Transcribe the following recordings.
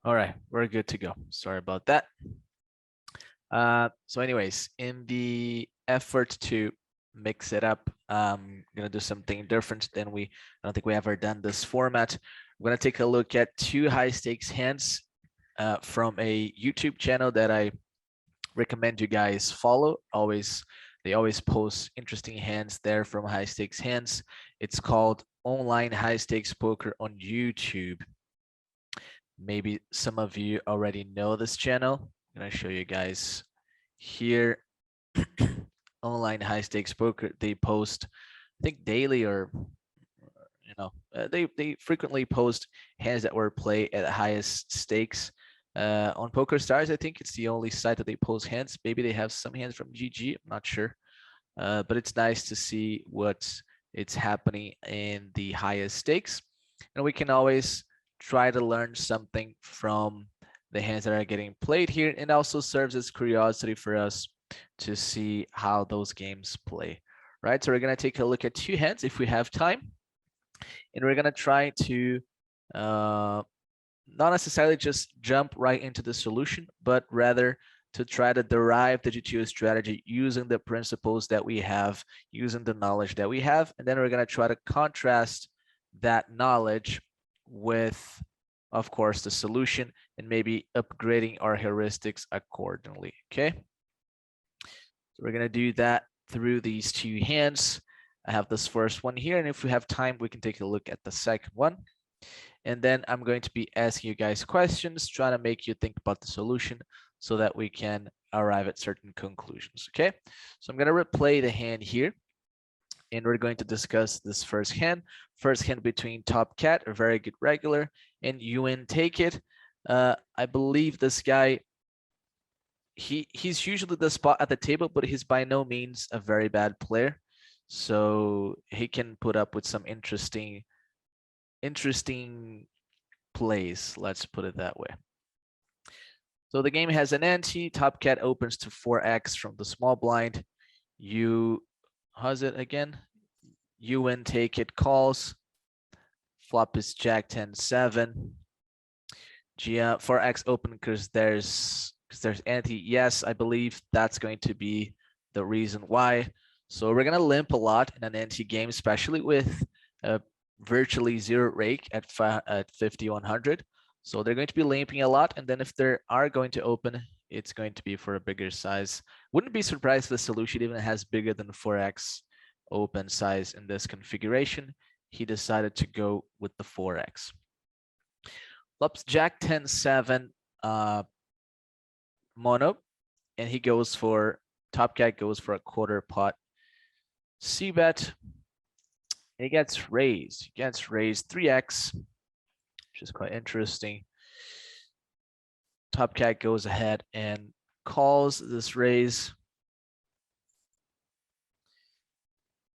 All right, we're good to go. Sorry about that. So anyways, in the effort to mix it up, I'm gonna do something different than I don't think we ever done this format. We're gonna take a look at two high stakes hands from a YouTube channel that I recommend you guys follow. They always post interesting hands there from high stakes hands. It's called Online High Stakes Poker on YouTube. Maybe some of you already know this channel. I'm gonna show you guys here. Online High Stakes Poker. They post, I think, daily or they frequently post hands that were played at the highest stakes. On Poker Stars, I think it's the only site that they post hands. Maybe they have some hands from GG. I'm not sure, but it's nice to see it's happening in the highest stakes, and we can always try to learn something from the hands that are getting played here, and also serves as curiosity for us to see how those games play. Right, so we're gonna take a look at two hands if we have time, and we're gonna try to not necessarily just jump right into the solution, but rather to try to derive the GTO strategy using the principles that we have, using the knowledge that we have, and then we're going to try to contrast that knowledge with, of course, the solution, and maybe upgrading our heuristics accordingly. Okay, so we're going to do that through these two hands. I have this first one here, and if we have time, we can take a look at the second one. And then I'm going to be asking you guys questions, trying to make you think about the solution so that we can arrive at certain conclusions, okay? So I'm going to replay the hand here, and we're going to discuss this first hand. First hand between Top Cat, a very good regular, and UN Take It. I believe this guy, he's usually the spot at the table, but he's by no means a very bad player. So he can put up with some interesting plays, let's put it that way. So the game has an ante. Top Cat opens to 4x from the small blind. How's it again? UN Take It calls. Flop is Jack 10-7. 4x open because there's ante. Yes, I believe that's going to be the reason why. So we're gonna limp a lot in an ante game, especially with virtually zero rake at 5100. So they're going to be limping a lot, and then if they are going to open, it's going to be for a bigger size. Wouldn't be surprised if the solution even has bigger than 4x open size in this configuration. He decided to go with the 4x. Flops Jack 10-7 mono, and he goes for, Top Cat goes for a quarter pot c-bet. He gets raised. He gets raised 3x, which is quite interesting. Top Cat goes ahead and calls this raise.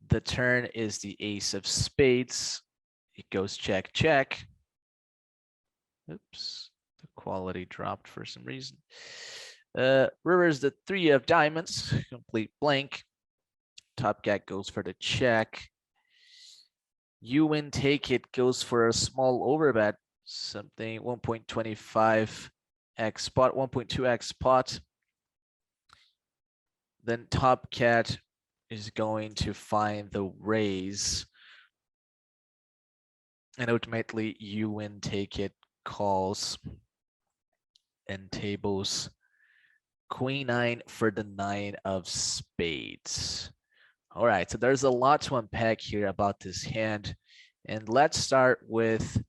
The turn is the ace of spades. It goes check, check. Oops, the quality dropped for some reason. River's the 3 of diamonds, complete blank. Top Cat goes for the check. UN Take It goes for a small overbet, something 1.25x pot, 1.2x pot. Then Top Cat is going to find the raise, and ultimately UN Take It calls and tables Queen 9 for the 9 of spades. All right, so there's a lot to unpack here about this hand, and let's start with,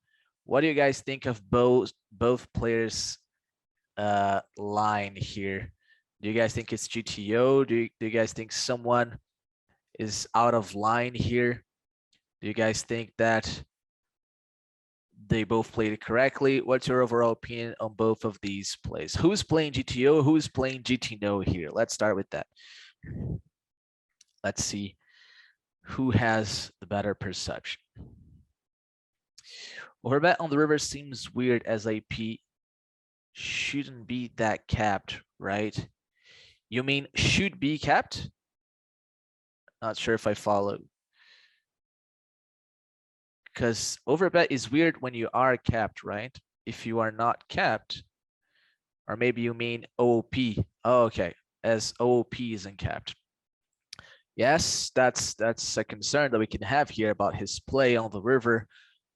what do you guys think of both players' line here? Do you guys think it's GTO? Do you guys think someone is out of line here? Do you guys think that they both played it correctly? What's your overall opinion on both of these plays? Who's playing GTO? Who's playing GTO here? Let's start with that. Let's see who has the better perception. Overbet on the river seems weird, as IP shouldn't be that capped, right? You mean should be capped? Not sure if I follow. Because overbet is weird when you are capped, right? if you are not capped, or maybe you mean OOP. Oh, okay, as OOP isn't capped. Yes, that's a concern that we can have here about his play on the river,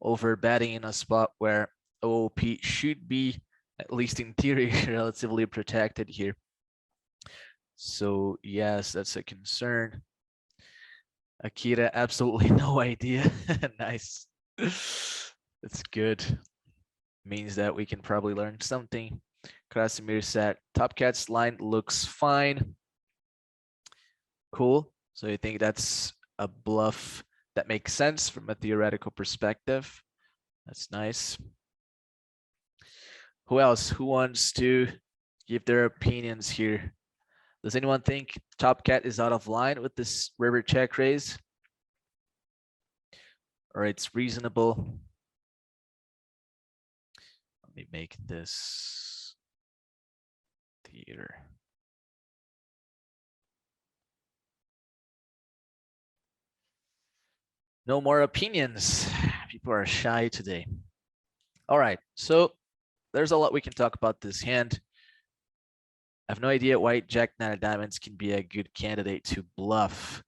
over betting in a spot where OOP should be, at least in theory, relatively protected here. So yes, that's a concern. Akira, absolutely no idea. Nice. That's good. Means that we can probably learn something. Krasimir said, Top Cat's line looks fine. Cool. So you think that's a bluff that makes sense from a theoretical perspective? That's nice. Who else? Who wants to give their opinions here? Does anyone think Top Cat is out of line with this river check raise? Or it's reasonable? Let me make this theater. No more opinions. People are shy today. All right, so there's a lot we can talk about this hand. I have no idea why Jack Nine of Diamonds can be a good candidate to bluff.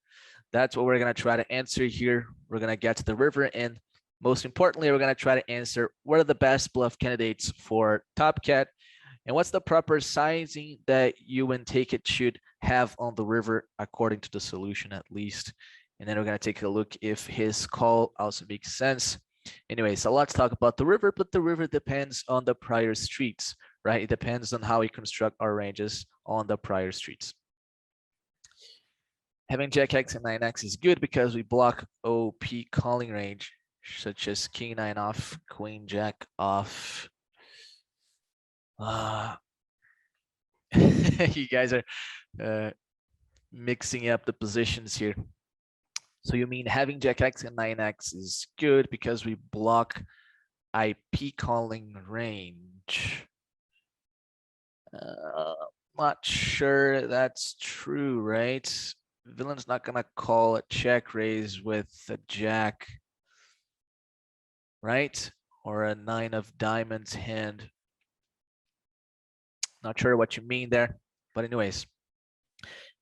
That's what we're gonna try to answer here. We're gonna get to the river, and most importantly, we're gonna try to answer what are the best bluff candidates for Top Cat, and what's the proper sizing that you and Take It should have on the river according to the solution at least. And then we're gonna take a look if his call also makes sense. Anyways, a lot to talk about the river, but the river depends on the prior streets, right? It depends on how we construct our ranges on the prior streets. Having Jack X and 9X is good because we block OP calling range, such as King 9 off, Queen Jack off. You guys are mixing up the positions here. So you mean having Jack X and 9X is good because we block IP calling range. Not sure that's true, right? Villain's not gonna call a check raise with a jack, right? Or a 9 of diamonds hand. Not sure what you mean there, but anyways,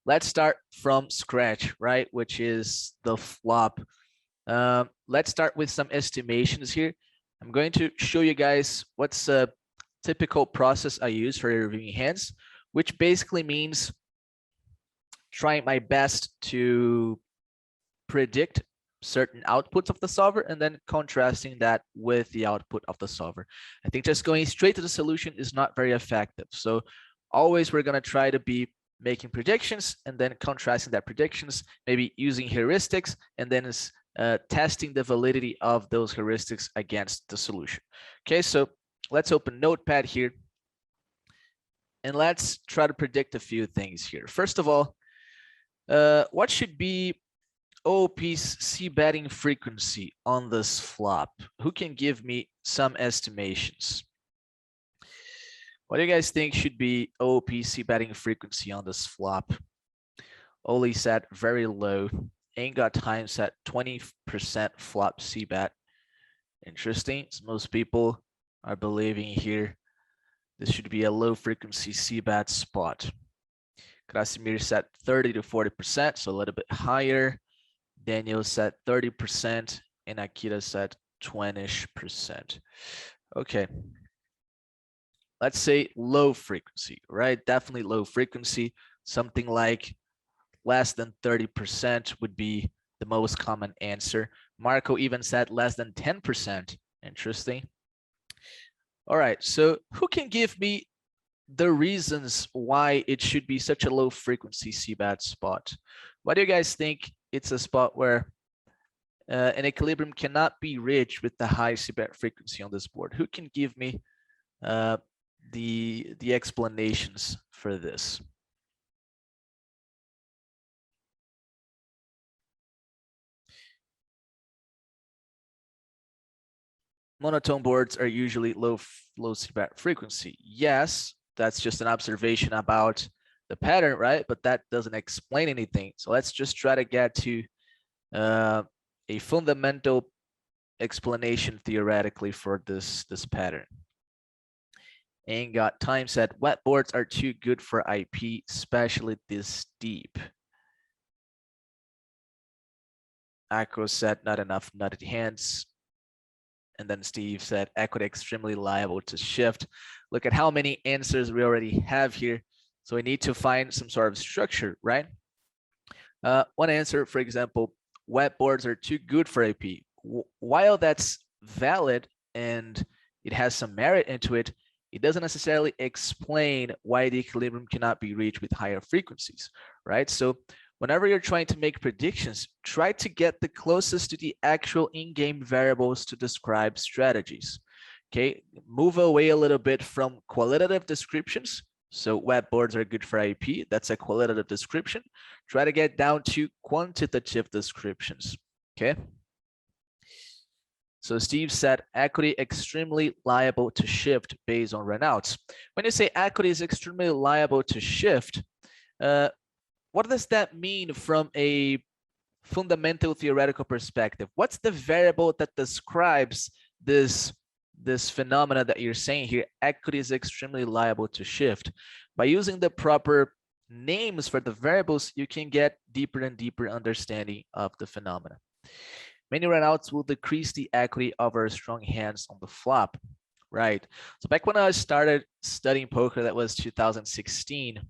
let's start from scratch, right? Which is the flop. Let's start with some estimations here. I'm going to show you guys what's a typical process I use for reviewing hands, which basically means trying my best to predict certain outputs of the solver and then contrasting that with the output of the solver. I think just going straight to the solution is not very effective. So always we're going to try to be making predictions and then contrasting that predictions, maybe using heuristics, and then testing the validity of those heuristics against the solution. Okay, so let's open Notepad here and let's try to predict a few things here. First of all, what should be OP's c-betting frequency on this flop? Who can give me some estimations? What do you guys think should be OP c-betting frequency on this flop? Oli set very low. Ain't got time set 20% flop c-bet. Interesting. So most people are believing here this should be a low frequency c-bet spot. Krasimir set 30 to 40%, so a little bit higher. Daniel set 30% and Akira set 20%. Okay. Let's say low frequency, right? Definitely low frequency. Something like less than 30% would be the most common answer. Marco even said less than 10%. Interesting. All right, so who can give me the reasons why it should be such a low frequency c-bet spot? Why do you guys think it's a spot where an equilibrium cannot be reached with the high c-bet frequency on this board? Who can give me the explanations for this? Monotone boards are usually low c-bet frequency. Yes, that's just an observation about the pattern, right? But that doesn't explain anything. So let's just try to get to a fundamental explanation theoretically for this pattern. and got time said, wet boards are too good for IP, especially this deep. Akko said, not enough nutted hands. And then Steve said, equity extremely liable to shift. Look at how many answers we already have here. So we need to find some sort of structure, right? One answer, for example, wet boards are too good for IP. While that's valid and it has some merit into it, it doesn't necessarily explain why the equilibrium cannot be reached with higher frequencies, right? So whenever you're trying to make predictions, try to get the closest to the actual in-game variables to describe strategies. Okay, move away a little bit from qualitative descriptions. So wet boards are good for IP. That's a qualitative description. Try to get down to quantitative descriptions. Okay. So Steve said equity extremely liable to shift based on runouts. When you say equity is extremely liable to shift, what does that mean from a fundamental theoretical perspective? What's the variable that describes this phenomena that you're saying here? Equity is extremely liable to shift. By using the proper names for the variables, you can get deeper and deeper understanding of the phenomena. Many runouts will decrease the equity of our strong hands on the flop, right? So back when I started studying poker, that was 2016,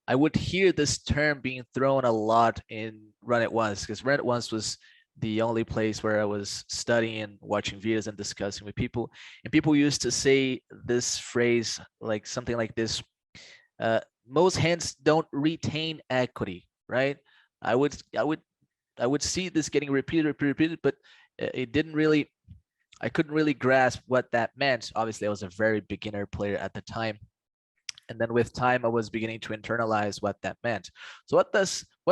I would hear this term being thrown a lot in Run It Once, because Run It Once was the only place where I was studying, watching videos and discussing with people. And people used to say this phrase, like something like this, most hands don't retain equity, right? I would see this getting repeated, but it didn't really, I couldn't really grasp what that meant. Obviously, I was a very beginner player at the time. And then with time, I was beginning to internalize what that meant. So what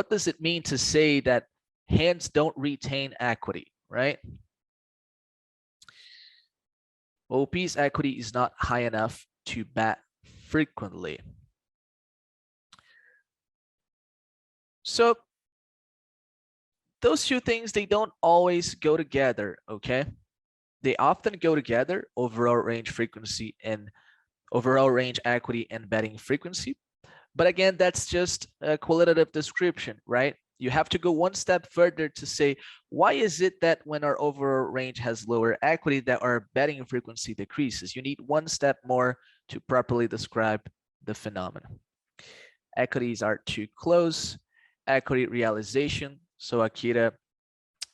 does it mean to say that hands don't retain equity, right? OP's equity is not high enough to bet frequently. So those two things, they don't always go together, okay? They often go together, overall range frequency and overall range equity and betting frequency. But again, that's just a qualitative description, right? You have to go one step further to say, why is it that when our overall range has lower equity that our betting frequency decreases? You need one step more to properly describe the phenomenon. Equities are too close, equity realization. So Akira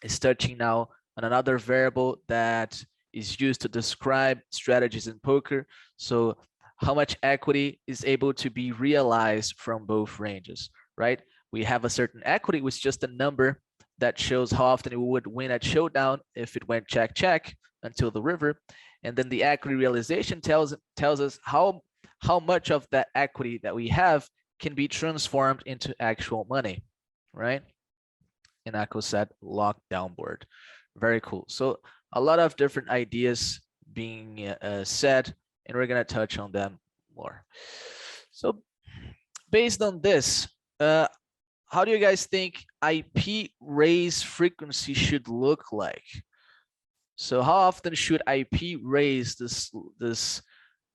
is touching now on another variable that is used to describe strategies in poker. So how much equity is able to be realized from both ranges, right? We have a certain equity, which is just a number that shows how often we would win at showdown if it went check, check until the river. And then the equity realization tells us how much of that equity that we have can be transformed into actual money, right? And Akko said lockdown board. Very cool. So a lot of different ideas being said, and we're going to touch on them more. So based on this, how do you guys think IP raise frequency should look like? So how often should IP raise this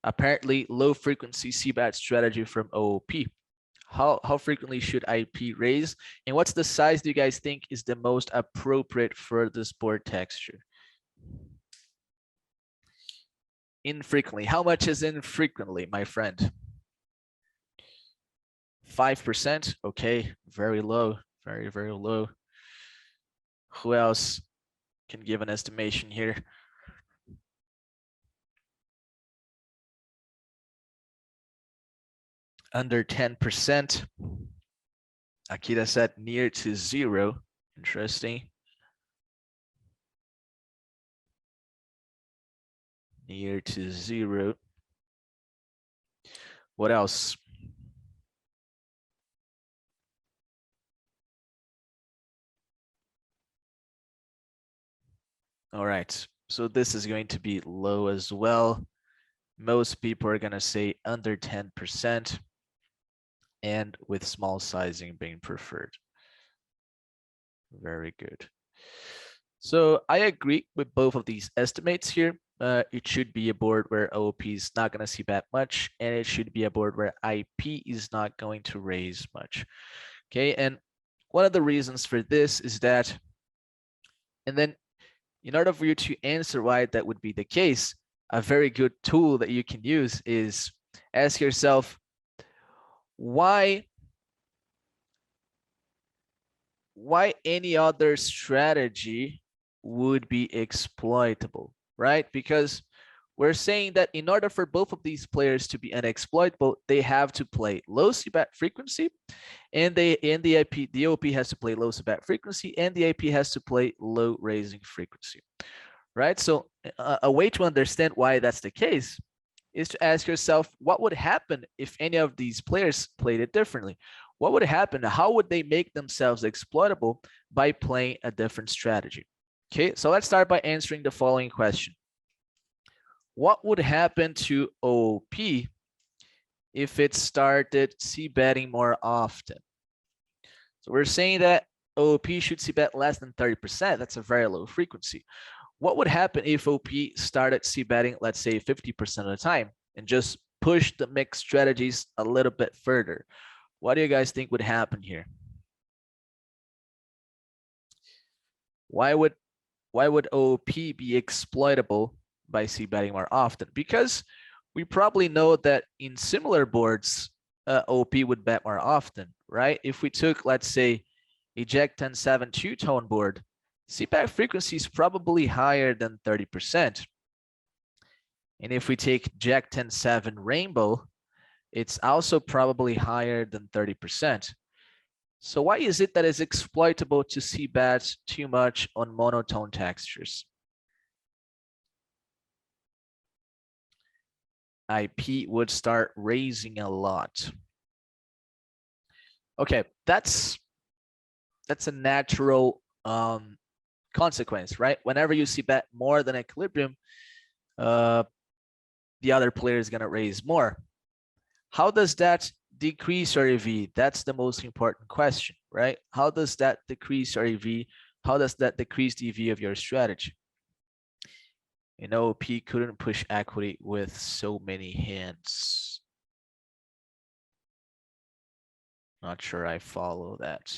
apparently low frequency CBAT strategy from OOP? How frequently should IP raise? And what's the size do you guys think is the most appropriate for this board texture? Infrequently. How much is infrequently, my friend? 5%? Okay, very low, very, very low. Who else can give an estimation here? Under 10%. Akira said near to 0. Interesting. Near to 0. What else? All right, so this is going to be low as well. Most people are going to say under 10% and with small sizing being preferred. Very good. So I agree with both of these estimates here. it should be a board where OP is not going to see bet much, and it should be a board where IP is not going to raise much. Okay, and one of the reasons for this is that, and then in order for you to answer why that would be the case, a very good tool that you can use is ask yourself, why any other strategy would be exploitable, right? Because we're saying that in order for both of these players to be unexploitable, they have to play low c-bet frequency, and the OP has to play low c-bet frequency, and the IP has to play low raising frequency, right? So a way to understand why that's the case is to ask yourself, what would happen if any of these players played it differently? What would happen? How would they make themselves exploitable by playing a different strategy? Okay, so let's start by answering the following question. What would happen to OP if it started c-betting more often? So we're saying that OP should c-bet less than 30%. That's a very low frequency. What would happen if OP started c-betting, let's say 50% of the time, and just push the mixed strategies a little bit further? What do you guys think would happen here? Why would OP be exploitable by c-betting more often? Because we probably know that in similar boards, OP would bet more often, right? If we took, let's say, a Jack 10-7 two-tone board, c-bet frequency is probably higher than 30%. And if we take Jack 10-7 rainbow, it's also probably higher than 30%. So why is it that it's exploitable to c-bet too much on monotone textures? IP would start raising a lot. Okay, that's a natural consequence, right? Whenever you c-bet more than equilibrium, the other player is going to raise more. How does that decrease your EV? That's the most important question, right? How does that decrease your EV? How does that decrease the EV of your strategy? You know, P couldn't push equity with so many hands. Not sure I follow that.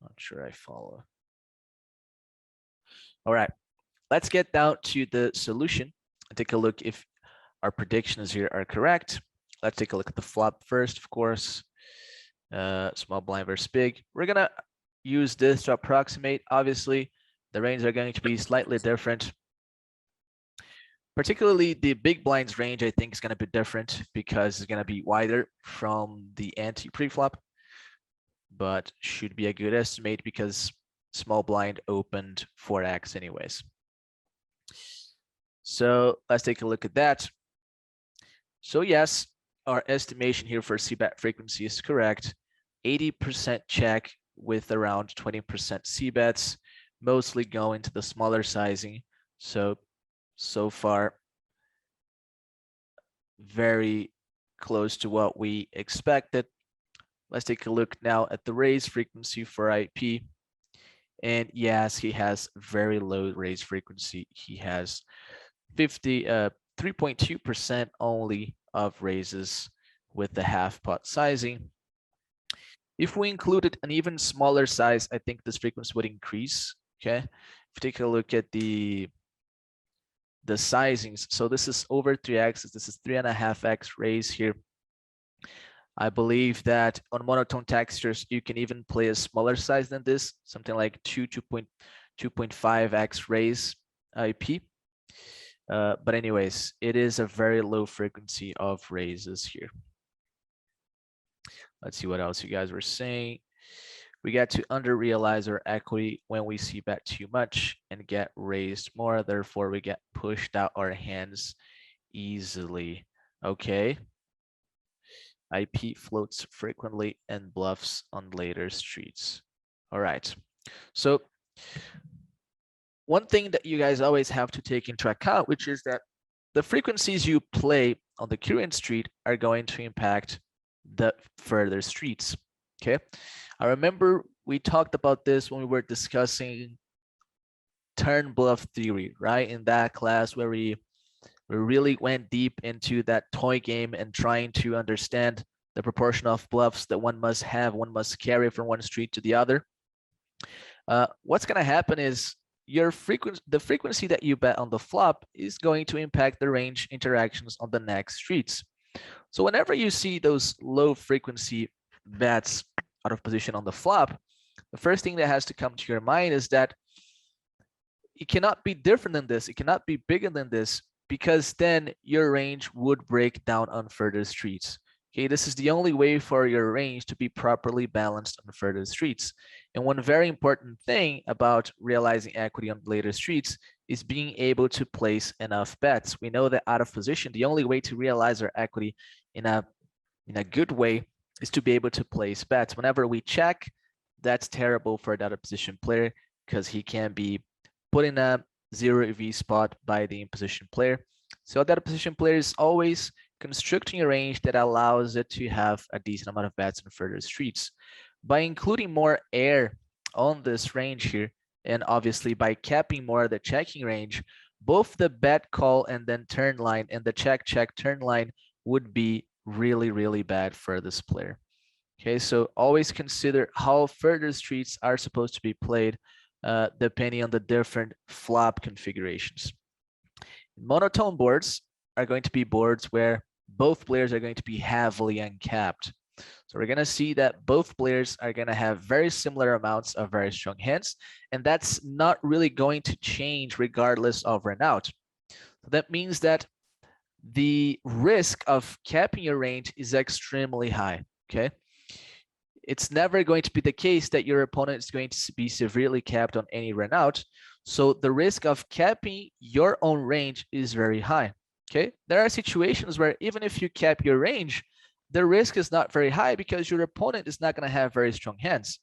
Not sure I follow. All right, let's get down to the solution and take a look if our predictions here are correct. Let's take a look at the flop first, of course. Small blind versus big. We're gonna use this to approximate. Obviously, the ranges are going to be slightly different. Particularly the big blinds range, I think, is going to be different because it's going to be wider from the ante pre-flop, but should be a good estimate because small blind opened 4x anyways. So let's take a look at that. So yes, our estimation here for c-bet frequency is correct. 80% check with around 20% c-bets, mostly going to the smaller sizing. So far, very close to what we expected. Let's take a look now at the raise frequency for IP. And yes, he has very low raise frequency. He has 3.2% only of raises with the half pot sizing. If we included an even smaller size, I think this frequency would increase. Okay, if you take a look at the sizings, so this is over 3x, this is 3.5x raise here. I believe that on monotone textures, you can even play a smaller size than this, something like 2.5x raise IP. But anyways, it is a very low frequency of raises here. Let's see what else you guys were saying. We get to under-realize our equity when we c-bet too much and get raised more. Therefore, we get pushed out our hands easily. Okay. IP floats frequently and bluffs on later streets. All right. So one thing that you guys always have to take into account, which is that the frequencies you play on the current street are going to impact the further streets. Okay. I remember we talked about this when we were discussing turn bluff theory, right? In that class where we really went deep into that toy game and trying to understand the proportion of bluffs that one must carry from one street to the other. What's going to happen is the frequency that you bet on the flop is going to impact the range interactions on the next streets. So whenever you see those low frequency bets out of position on the flop, the first thing that has to come to your mind is that it cannot be different than this. It cannot be bigger than this, because then your range would break down on further streets. Okay, this is the only way for your range to be properly balanced on further streets. And one very important thing about realizing equity on later streets is being able to place enough bets. We know that out of position, the only way to realize our equity in a good way is to be able to place bets. Whenever we check, that's terrible for that position player, because he can be put in a 0 EV spot by the in-position player. So that position player is always constructing a range that allows it to have a decent amount of bets in further streets. By including more air on this range here, and obviously by capping more of the checking range, both the bet call and then turn line and the check turn line would be really, really bad for this player. Okay, so always consider how further streets are supposed to be played depending on the different flop configurations. Monotone boards are going to be boards where both players are going to be heavily uncapped. So we're going to see that both players are going to have very similar amounts of very strong hands, and that's not really going to change regardless of run out. So that means that the risk of capping your range is extremely high, okay? It's never going to be the case that your opponent is going to be severely capped on any run out. So the risk of capping your own range is very high, okay? There are situations where even if you cap your range, the risk is not very high because your opponent is not going to have very strong hands.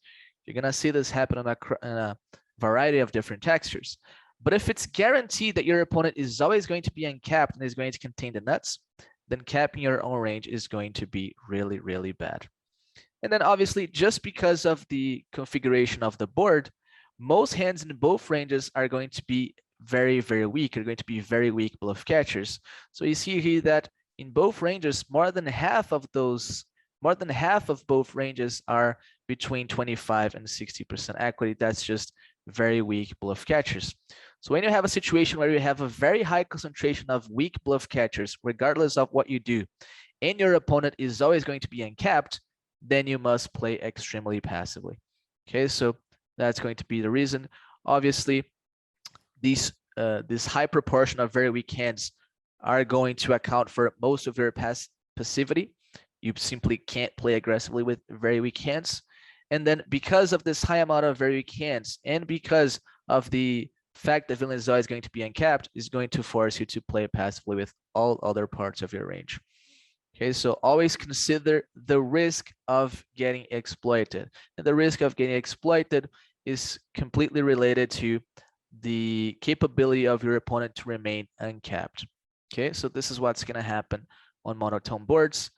You're going to see this happen on a variety of different textures. But if it's guaranteed that your opponent is always going to be uncapped and is going to contain the nuts, then capping your own range is going to be really, really bad. And then obviously, just because of the configuration of the board, most hands in both ranges are going to be very, very weak, are going to be very weak bluff catchers. So you see here that in both ranges, more than half of both ranges are between 25 and 60% equity. That's just very weak bluff catchers. So when you have a situation where you have a very high concentration of weak bluff catchers, regardless of what you do, and your opponent is always going to be uncapped, then you must play extremely passively. Okay, so that's going to be the reason. Obviously, this high proportion of very weak hands are going to account for most of your passivity. You simply can't play aggressively with very weak hands. And then because of this high amount of very weak hands, and because of the fact that villain is always going to be uncapped, is going to force you to play passively with all other parts of your range. Okay, so always consider the risk of getting exploited. And the risk of getting exploited is completely related to the capability of your opponent to remain uncapped. Okay, so this is what's going to happen on monotone boards.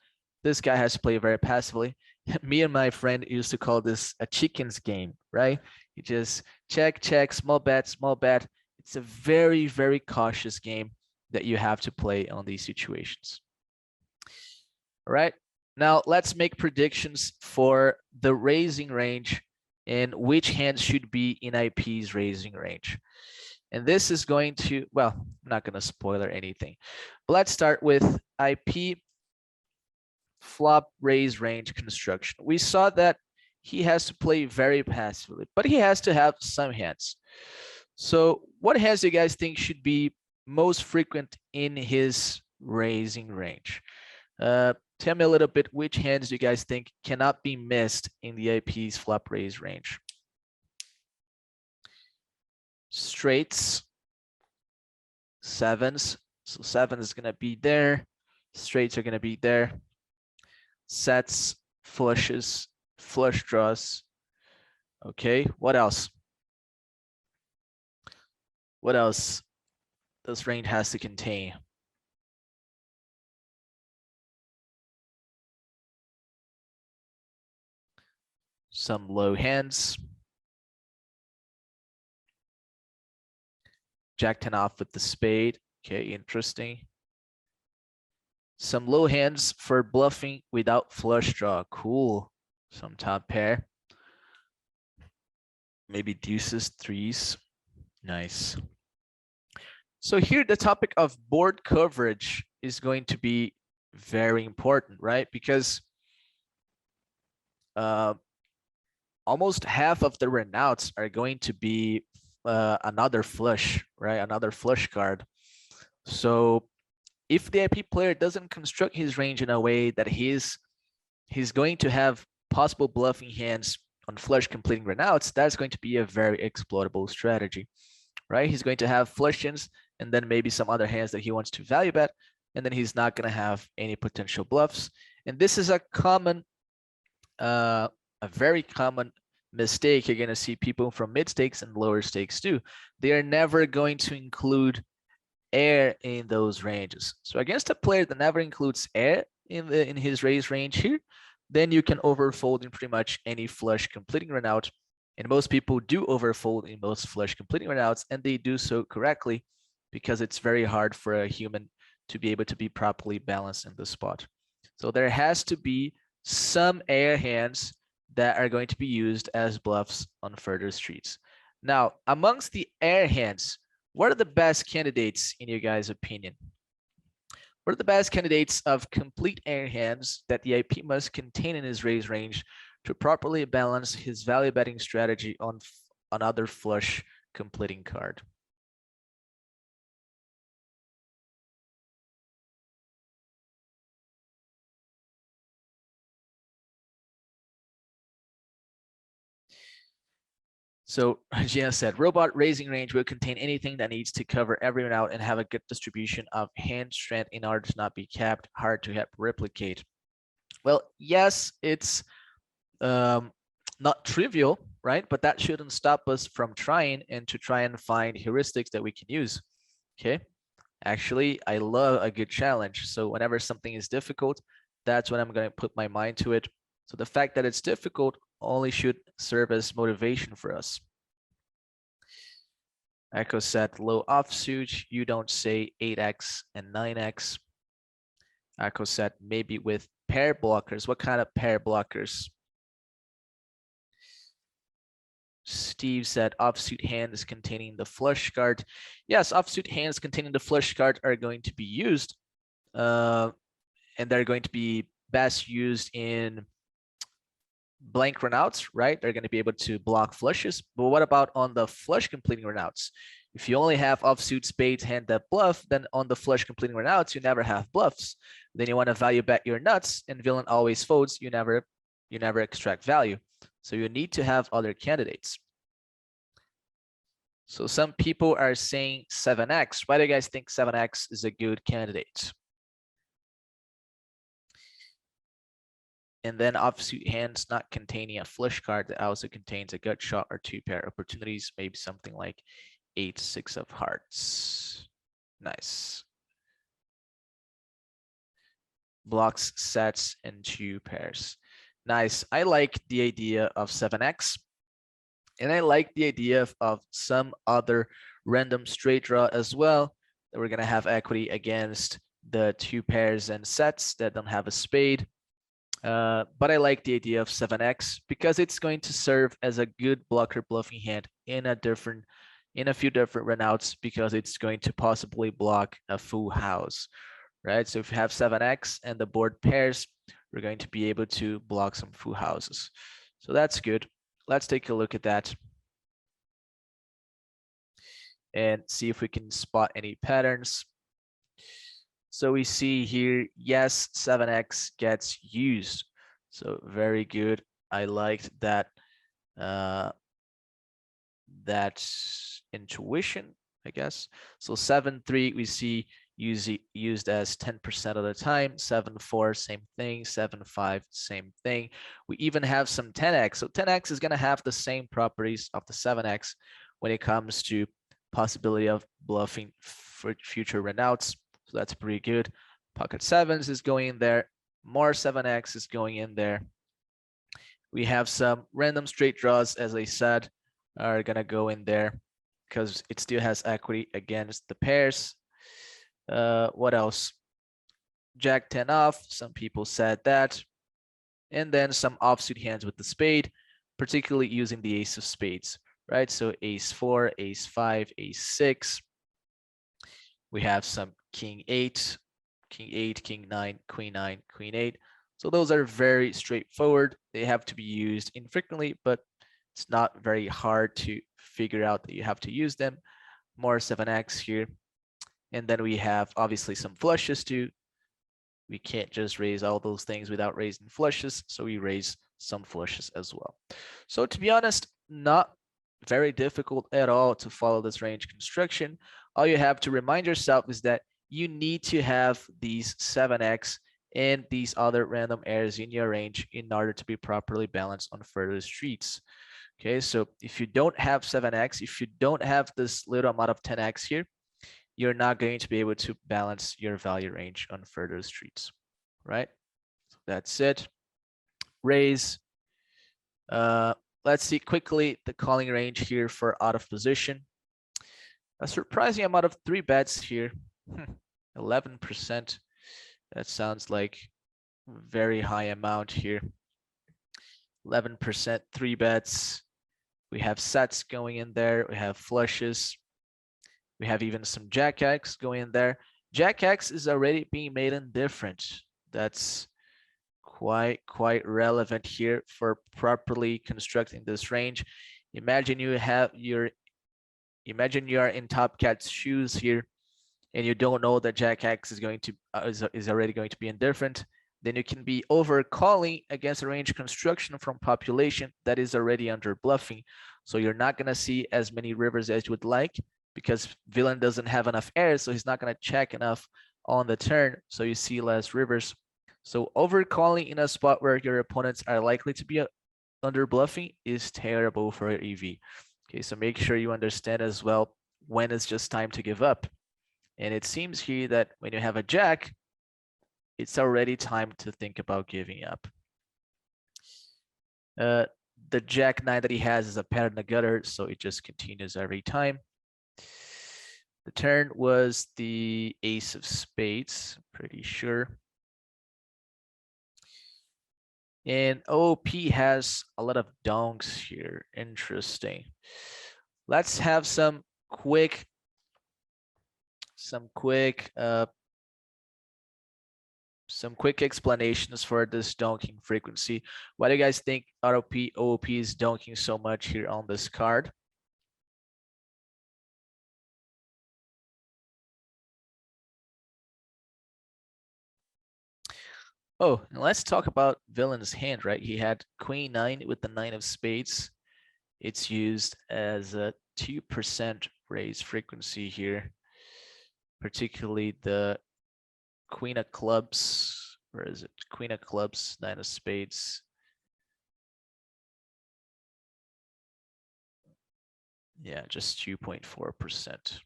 This guy has to play very passively. Me and my friend used to call this a chicken's game, right? You just check, small bet, small bet. It's a very, very cautious game that you have to play on these situations. All right, now let's make predictions for the raising range and which hands should be in IP's raising range. And this is going to, well, I'm not going to spoiler anything, but let's start with IP flop raise range construction. We saw that he has to play very passively, but he has to have some hands. So what hands do you guys think should be most frequent in his raising range? Tell me a little bit, which hands do you guys think cannot be missed in the IP's flop raise range? Straights, sevens. So seven is going to be there. Straights are going to be there. Sets, flushes, flush draws. Okay, what else? What else this range has to contain? Some low hands. Jack 10 off with the spade. Okay, interesting. Some low hands for bluffing without flush draw. Cool. Some top pair. Maybe deuces, threes. Nice. So here the topic of board coverage is going to be very important, right? Because almost half of the runouts are going to be another flush, right? Another flush card. So if the IP player doesn't construct his range in a way that he's going to have possible bluffing hands on flush completing runouts, that's going to be a very exploitable strategy, right? He's going to have flush hands and then maybe some other hands that he wants to value bet, and then he's not going to have any potential bluffs. And this is a common, a very common mistake you're going to see people from mid stakes and lower stakes do. They are never going to include air in those ranges. So against a player that never includes air in his raise range here, then you can overfold in pretty much any flush completing runout. And most people do overfold in most flush completing runouts, and they do so correctly because it's very hard for a human to be able to be properly balanced in the spot. So there has to be some air hands that are going to be used as bluffs on further streets. Now, amongst the air hands, what are the best candidates in your guys' opinion? What are the best candidates of complete air hands that the IP must contain in his raise range to properly balance his value betting strategy on another flush completing card? So Gia said, robot raising range will contain anything that needs to cover everyone out and have a good distribution of hand strength in order to not be capped, hard to replicate. Well, yes, it's not trivial, right? But that shouldn't stop us from trying and to try and find heuristics that we can use, okay? Actually, I love a good challenge. So whenever something is difficult, that's when I'm going to put my mind to it. So the fact that it's difficult only should serve as motivation for us. Echo said low offsuit. You don't say 8x and 9x. Echo said maybe with pair blockers. What kind of pair blockers? Steve said offsuit hands containing the flush card. Yes, offsuit hands containing the flush card are going to be used. And they're going to be best used in blank runouts, right? They're going to be able to block flushes. But what about on the flush completing runouts? If you only have offsuit spades hand that bluff, then on the flush completing runouts, you never have bluffs. Then you want to value bet your nuts, and villain always folds. You never extract value. So you need to have other candidates. So some people are saying 7x. Why do you guys think 7x is a good candidate? And then offsuit hands not containing a flush card that also contains a gut shot or two pair opportunities, maybe something like 8-6 of hearts. Nice. Blocks, sets, and two pairs. Nice. I like the idea of 7x. And I like the idea of some other random straight draw as well, that we're going to have equity against the two pairs and sets that don't have a spade. But I like the idea of 7x because it's going to serve as a good blocker bluffing hand in a few different runouts, because it's going to possibly block a full house, right? So if you have 7x and the board pairs, we're going to be able to block some full houses. So that's good. Let's take a look at that and see if we can spot any patterns. So we see here, yes, 7x gets used. So very good. I liked that that intuition, I guess. So 7-3 we see used as 10% of the time. 7-4 same thing. 7-5 same thing. We even have some 10x. So 10x is going to have the same properties of the 7x when it comes to possibility of bluffing for future runouts. So that's pretty good. Pocket sevens is going in there. More 7x is going in there. We have some random straight draws, as I said, are gonna go in there. because it still has equity against the pairs. What else? Jack 10 off, some people said that. And then some offsuit hands with the spade, particularly using the ace of spades, right? So ace 4, ace 5, ace 6. We have some king 8, king 9, queen 9, queen 8. So those are very straightforward. They have to be used infrequently, but it's not very hard to figure out that you have to use them. More 7x here. And then we have obviously some flushes too. We can't just raise all those things without raising flushes, so we raise some flushes as well. So to be honest, not very difficult at all to follow this range construction. All you have to remind yourself is that you need to have these 7x and these other random errors in your range in order to be properly balanced on further streets. Okay, so if you don't have 7x, if you don't have this little amount of 10x here, you're not going to be able to balance your value range on further streets, right? So that's it. Raise. Let's see quickly the calling range here for out of position. A surprising amount of 3 bets here. 11%. That sounds like a very high amount here. 11% 3 bets. We have sets going in there. We have flushes. We have even some Jack X going in there. Jack X is already being made indifferent. That's quite relevant here for properly constructing this range. Imagine you are in Top Cat's shoes here, and you don't know that Jack X is going to is already going to be indifferent. Then you can be over calling against a range construction from population that is already under bluffing. So you're not going to see as many rivers as you would like, because villain doesn't have enough airs, so he's not going to check enough on the turn, so you see less rivers. So overcalling in a spot where your opponents are likely to be under bluffing is terrible for your EV. Okay, so make sure you understand as well when it's just time to give up. And it seems here that when you have a jack, it's already time to think about giving up. The jack 9 that he has is a pattern in the gutter, so it just continues every time. The turn was the ace of spades, pretty sure. And OP has a lot of donks here. Interesting. Let's have some quick explanations for this donking frequency. Why do you guys think OP is donking so much here on this card? Oh, and let's talk about villain's hand, right? He had queen 9 with the 9 of spades. It's used as a 2% raise frequency here, particularly the queen of clubs. Where is it? Queen of clubs, 9 of spades. Yeah, just 2.4%.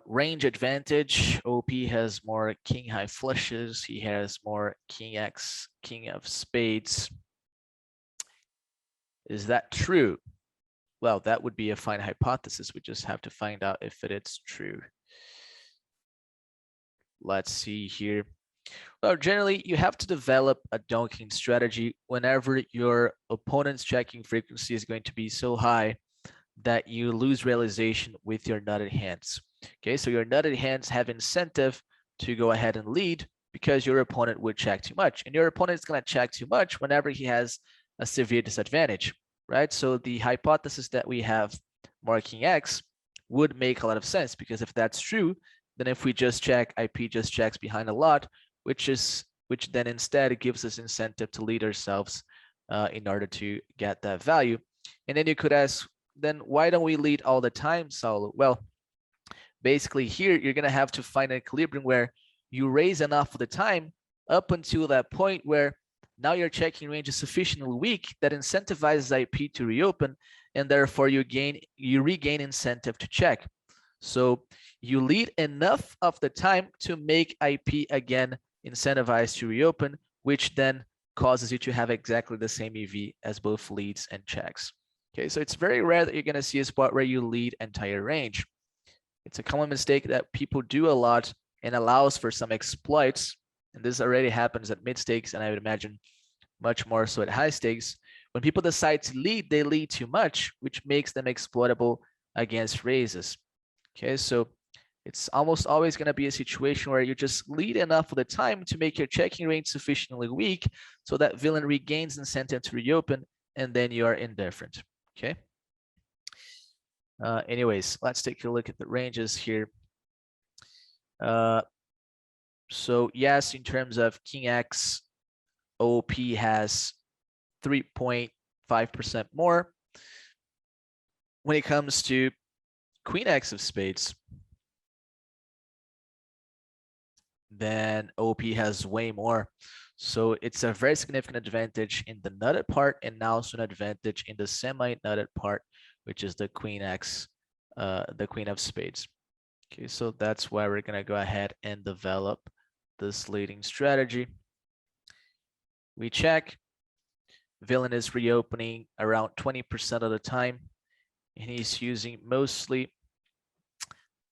Range advantage. OP has more king high flushes. He has more king X, king of spades. Is that true? Well, that would be a fine hypothesis. We just have to find out if it is true. Let's see here. Well, generally, you have to develop a donking strategy whenever your opponent's checking frequency is going to be so high that you lose realization with your nutted hands. Okay, so your nutted hands have incentive to go ahead and lead because your opponent would check too much. And your opponent is going to check too much whenever he has a severe disadvantage, right? So the hypothesis that we have marking X would make a lot of sense, because if that's true, then if we just check, IP just checks behind a lot, which then instead gives us incentive to lead ourselves in order to get that value. And then you could ask, then why don't we lead all the time, Saulo? Well, basically here, you're going to have to find an equilibrium where you raise enough of the time up until that point where now your checking range is sufficiently weak that incentivizes IP to reopen, and therefore you regain incentive to check. So you lead enough of the time to make IP again incentivized to reopen, which then causes you to have exactly the same EV as both leads and checks. Okay, so it's very rare that you're going to see a spot where you lead entire range. It's a common mistake that people do a lot and allows for some exploits. And this already happens at mid stakes, and I would imagine much more so at high stakes. When people decide to lead, they lead too much, which makes them exploitable against raises. Okay, so it's almost always going to be a situation where you just lead enough of the time to make your checking range sufficiently weak so that villain regains incentive to reopen, and then you are indifferent. Okay. Anyways, let's take a look at the ranges here. So yes, in terms of King X, OP has 3.5% more. When it comes to Queen X of spades, then OP has way more. So it's a very significant advantage in the nutted part, and now also an advantage in the semi-nutted part, which is the Queen X, the Queen of spades. Okay, so that's why we're gonna go ahead and develop this leading strategy. We check. Villain is reopening around 20% of the time, and he's using mostly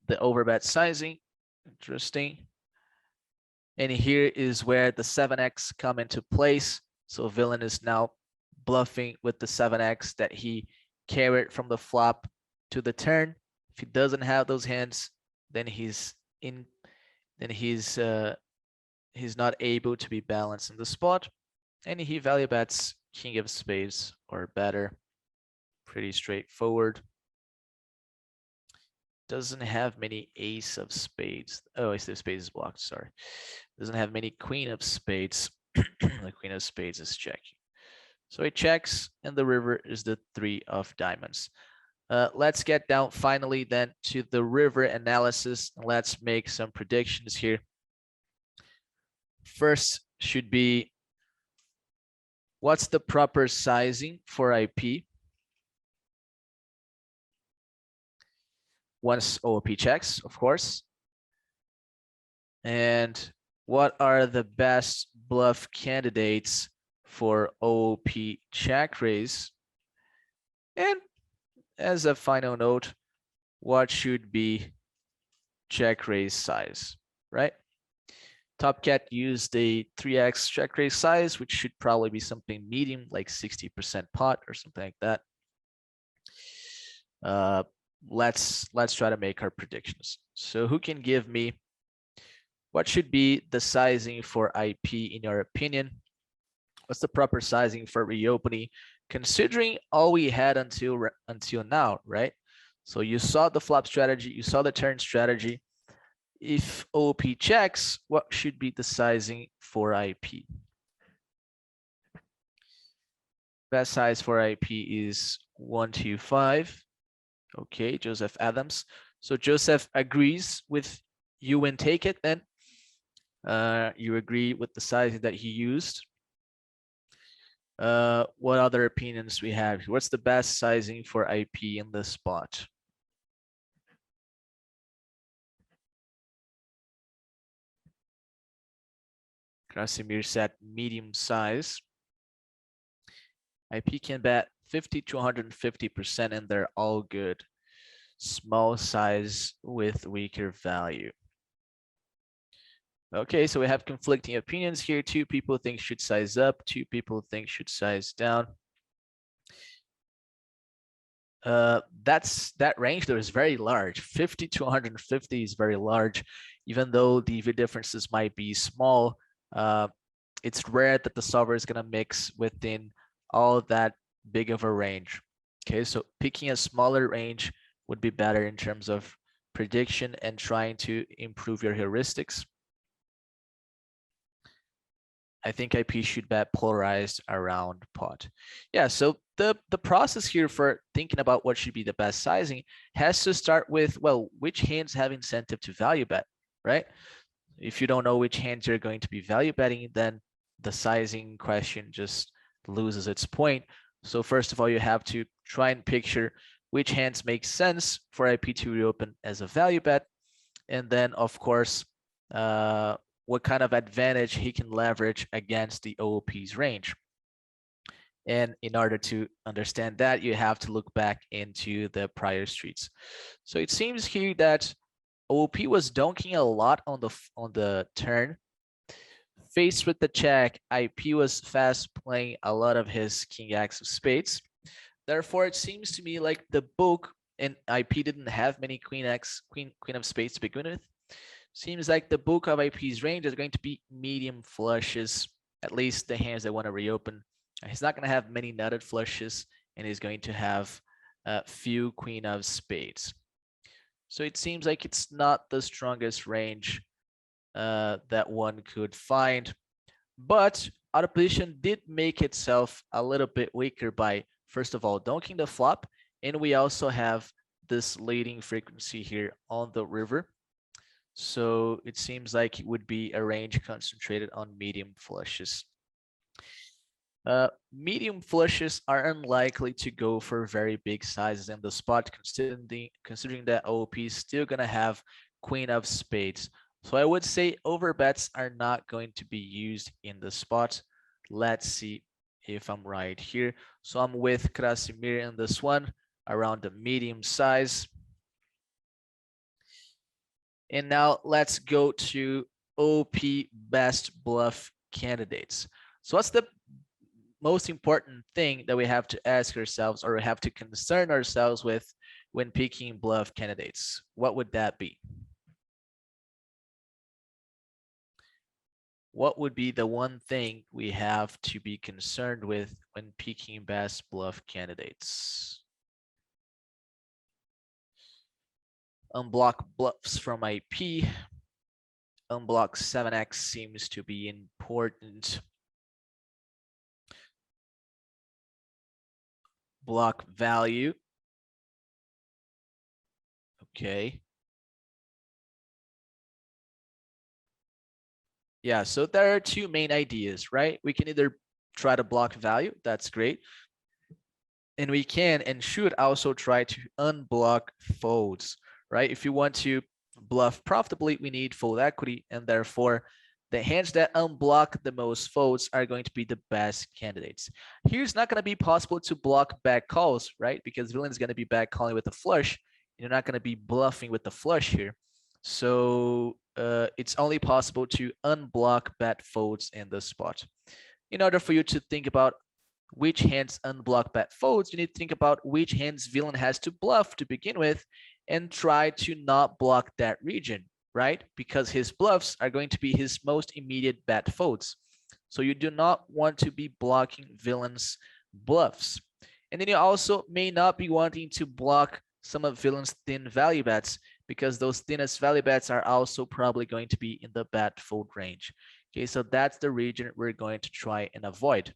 the overbet sizing. Interesting. And here is where the 7x come into place. So villain is now bluffing with the 7x that he carried from the flop to the turn. If he doesn't have those hands, then he's not able to be balanced in the spot, and he value bets king of spades or better. Pretty straightforward. Doesn't have many ace of spades. Oh, ace of spades is blocked, sorry. Doesn't have many queen of spades. The queen of spades is checking. So he checks, and the river is the 3 of diamonds. Let's get down finally then to the river analysis. Let's make some predictions here. First should be, what's the proper sizing for IP once OP checks, of course? And what are the best bluff candidates for OP check raise? And as a final note, what should be check raise size, right? Top Cat used the 3x check raise size, which should probably be something medium, like 60% pot or something like that. Let's try to make our predictions. So who can give me what should be the sizing for IP in your opinion? What's the proper sizing for reopening, considering all we had until now, right? So you saw the flop strategy, you saw the turn strategy. If OP checks, what should be the sizing for IP? Best size for IP is 125. Okay, Joseph Adams. So Joseph agrees with you and take it then. You agree with the sizing that he used. What other opinions we have? What's the best sizing for IP in this spot? Krasimir said medium size. IP can bet 50 to 150%, and they're all good. Small size with weaker value. Okay, so we have conflicting opinions here. 2 people think should size up, 2 people think should size down. That range though is very large. 50 to 150 is very large, even though the EV differences might be small. It's rare that the solver is going to mix within all that big of a range. Okay, so picking a smaller range would be better in terms of prediction and trying to improve your heuristics. I think IP should bet polarized around pot. Yeah, so the process here for thinking about what should be the best sizing has to start with, well, which hands have incentive to value bet, right? If you don't know which hands you're going to be value betting, then the sizing question just loses its point. So first of all, you have to try and picture which hands make sense for IP to reopen as a value bet. And then, of course, what kind of advantage he can leverage against the OOP's range. And in order to understand that, you have to look back into the prior streets. So it seems here that OOP was donking a lot on the turn. Faced with the check, IP was fast playing a lot of his king x of spades. Therefore, it seems to me like the book, and IP didn't have many queen of spades to begin with. Seems like the book of IP's range is going to be medium flushes, at least the hands that want to reopen. He's not going to have many nutted flushes, and he's going to have a few queen of spades. So it seems like it's not the strongest range that one could find. But out of position did make itself a little bit weaker by, first of all, donking the flop. And we also have this leading frequency here on the river. So it seems like it would be a range concentrated on medium flushes. Medium flushes are unlikely to go for very big sizes in the spot, considering that OOP is still going to have queen of spades. So I would say overbets are not going to be used in the spot. Let's see if I'm right here. So I'm with Krasimir in this one, around the medium size. And now let's go to OP best bluff candidates. So what's the most important thing that we have to ask ourselves, or we have to concern ourselves with when picking bluff candidates? What would that be? What would be the one thing we have to be concerned with when picking best bluff candidates? Unblock bluffs from IP. Unblock 7x seems to be important. Block value. Okay. Yeah, so there are two main ideas, right? We can either try to block value, that's great. And we can and should also try to unblock folds, right? If you want to bluff profitably, we need fold equity, and therefore the hands that unblock the most folds are going to be the best candidates. Here's not going to be possible to block back calls, right? Because villain is going to be back calling with a flush. You're not going to be bluffing with the flush here. So it's only possible to unblock bet folds in this spot. In order for you to think about which hands unblock bet folds, you need to think about which hands villain has to bluff to begin with and try to not block that region, right? Because his bluffs are going to be his most immediate bet folds. So you do not want to be blocking villain's bluffs. And then you also may not be wanting to block some of villain's thin value bets, because those thinnest value bets are also probably going to be in the bet fold range. Okay, so that's the region we're going to try and avoid.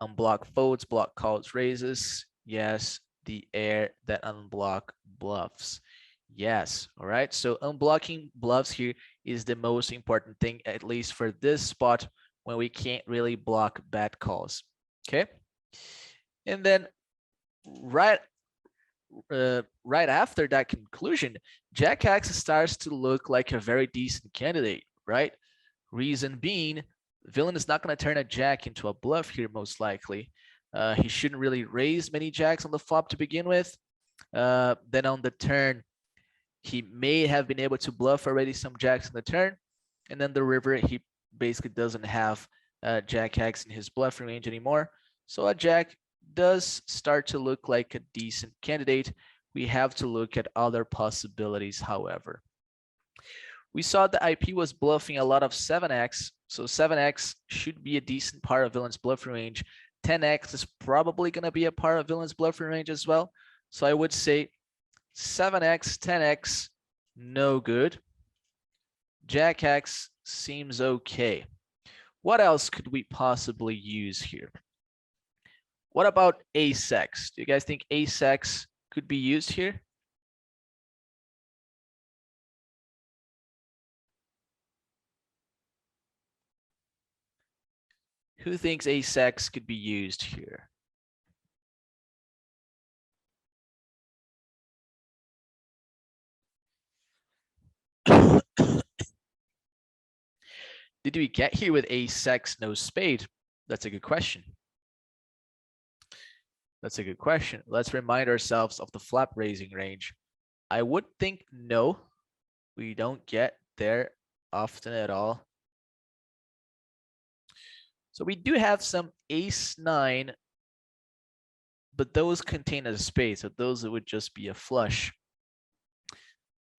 Unblock folds, block calls, raises. Yes, the air that unblock bluffs. Yes, all right. So unblocking bluffs here is the most important thing, at least for this spot when we can't really block bad calls. Okay. And then right after that conclusion, Jack X starts to look like a very decent candidate, right? Reason being, villain is not going to turn a jack into a bluff here, most likely. He shouldn't really raise many jacks on the flop to begin with. Then on the turn, he may have been able to bluff already some jacks on the turn. And then the river, he basically doesn't have Jack X in his bluffing range anymore. So a jack does start to look like a decent candidate. We have to look at other possibilities, however. We saw the IP was bluffing a lot of 7x, so 7x should be a decent part of villain's bluffing range. 10x is probably going to be a part of villain's bluffing range as well. So I would say 7x, 10x, no good. Jack X seems okay. What else could we possibly use here? What about ace x? Do you guys think ace x could be used here? Who thinks ace x could be used here? Did we get here with ace x, no spade? That's a good question. That's a good question. Let's remind ourselves of the flop raising range. I would think no, we don't get there often at all. So we do have some ace nine, but those contain a spade, so those would just be a flush.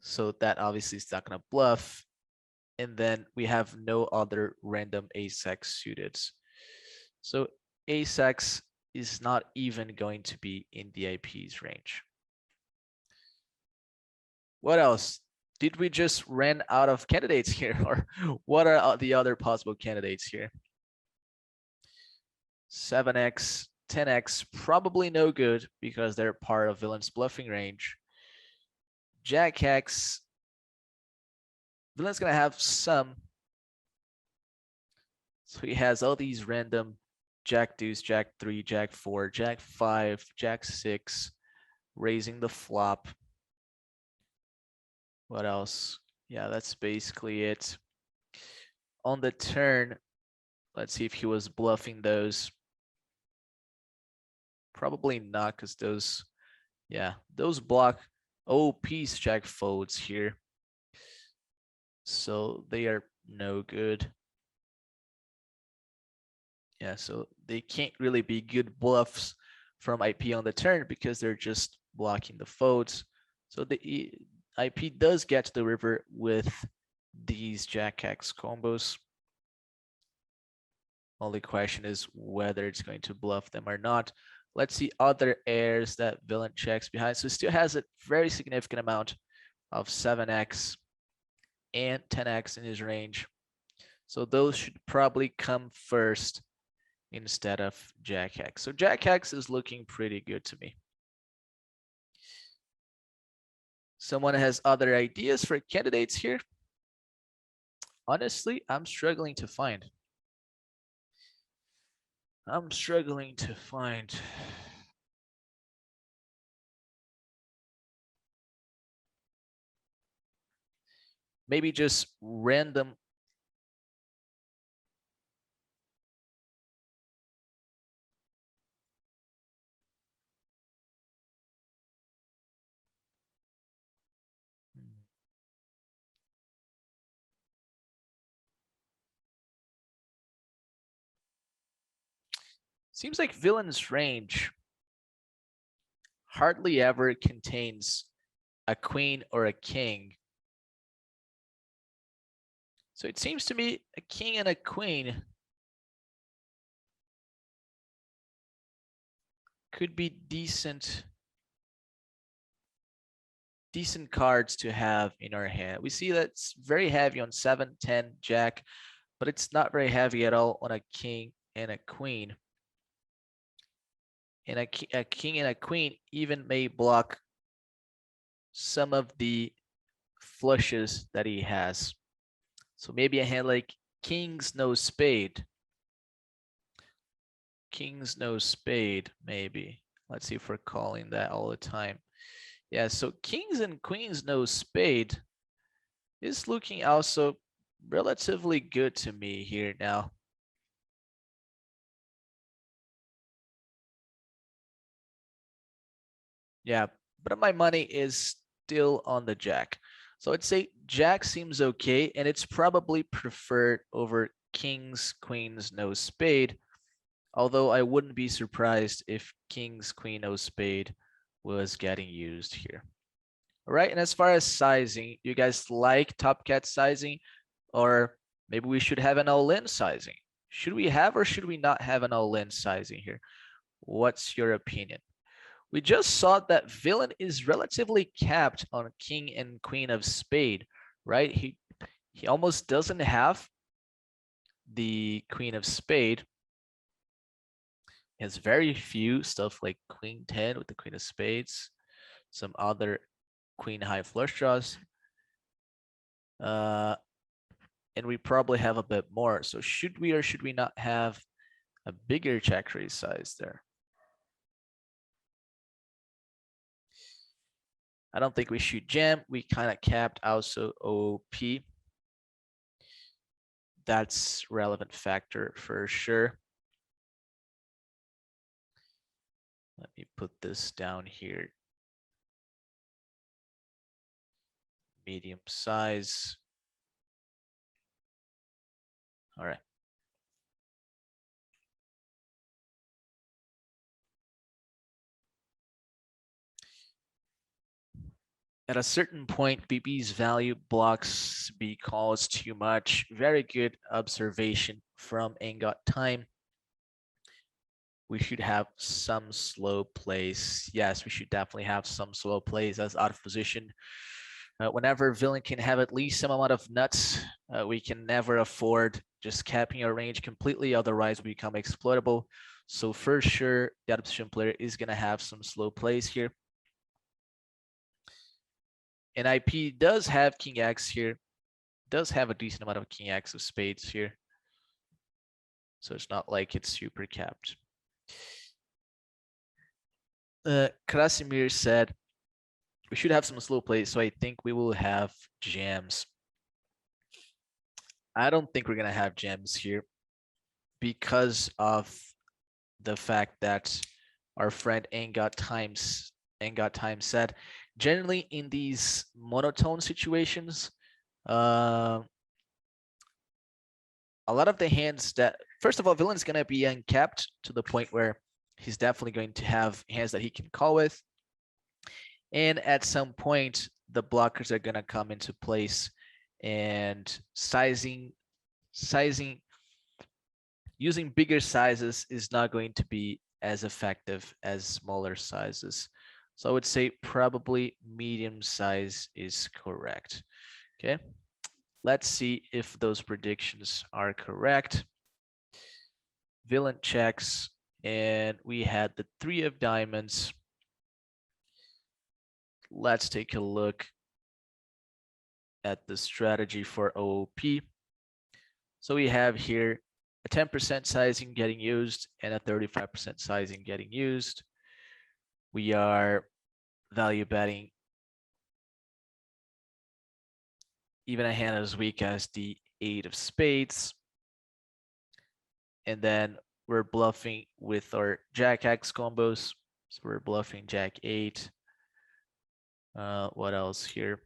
So that obviously is not going to bluff. And then we have no other random ace x suited. So ace x is not even going to be in the IP's range. What else? Did we just run out of candidates here, or what are the other possible candidates here? 7x, 10x, probably no good because they're part of villain's bluffing range. Jack x, villain's gonna have some. So he has all these random jack deuce, jack 3, jack 4, jack 5, jack 6, raising the flop. What else? Yeah, that's basically it. On the turn, let's see if he was bluffing those. Probably not, because those, yeah, those block OP's jack folds here. So they are no good. Yeah, so they can't really be good bluffs from IP on the turn because they're just blocking the folds. So the IP does get to the river with these Jack X combos. Only question is whether it's going to bluff them or not. Let's see other airs that villain checks behind. So still has a very significant amount of 7x and 10x in his range. So those should probably come first instead of Jack X. So Jack X is looking pretty good to me. Someone has other ideas for candidates here? Honestly, I'm struggling to find. Maybe just random. Seems like villain's range hardly ever contains a queen or a king. So it seems to me a king and a queen could be decent cards to have in our hand. We see that's very heavy on 7, 10, jack, but it's not very heavy at all on a king and a queen. And a king and a queen even may block some of the flushes that he has. So maybe a hand like kings no spade. Kings no spade, maybe. Let's see if we're calling that all the time. Yeah, so kings and queens no spade is looking also relatively good to me here now. Yeah, but my money is still on the jack. So I'd say jack seems okay, and it's probably preferred over kings, queens, no spade. Although I wouldn't be surprised if kings, queen, no spade was getting used here. All right, and as far as sizing, you guys like top cat sizing, or maybe we should have an all-in sizing? Should we have or should we not have an all-in sizing here? What's your opinion? We just saw that villain is relatively capped on king and queen of spade, right? He almost doesn't have the queen of spade. He has very few stuff like queen 10 with the queen of spades, some other queen high flush draws. And we probably have a bit more. So should we or should we not have a bigger check raise size there? I don't think we should jam. We kind of capped also OP. That's relevant factor for sure. Let me put this down here. Medium size. All right. At a certain point, BB's value blocks B calls too much. Very good observation from Angot time. We should have some slow plays. Yes, we should definitely have some slow plays as out of position. Whenever villain can have at least some amount of nuts, we can never afford just capping our range completely, otherwise we become exploitable. So for sure, the out of position player is gonna have some slow plays here. And IP does have King X here, does have a decent amount of King X of spades here. So it's not like it's super capped. Krasimir said, we should have some slow plays, so I think we will have jams. I don't think we're gonna have jams here because of the fact that our friend Angot Time said, generally in these monotone situations, a lot of the hands that, first of all, villain's gonna be uncapped to the point where he's definitely going to have hands that he can call with. And at some point, the blockers are gonna come into place, and using bigger sizes is not going to be as effective as smaller sizes. So I would say probably medium size is correct. Okay, let's see if those predictions are correct. Villain checks, and we had the 3 of diamonds. Let's take a look at the strategy for OOP. So we have here a 10% sizing getting used and a 35% sizing getting used. We are value betting even a hand as weak as the 8 of spades. And then we're bluffing with our Jack X combos. So we're bluffing Jack 8. What else here?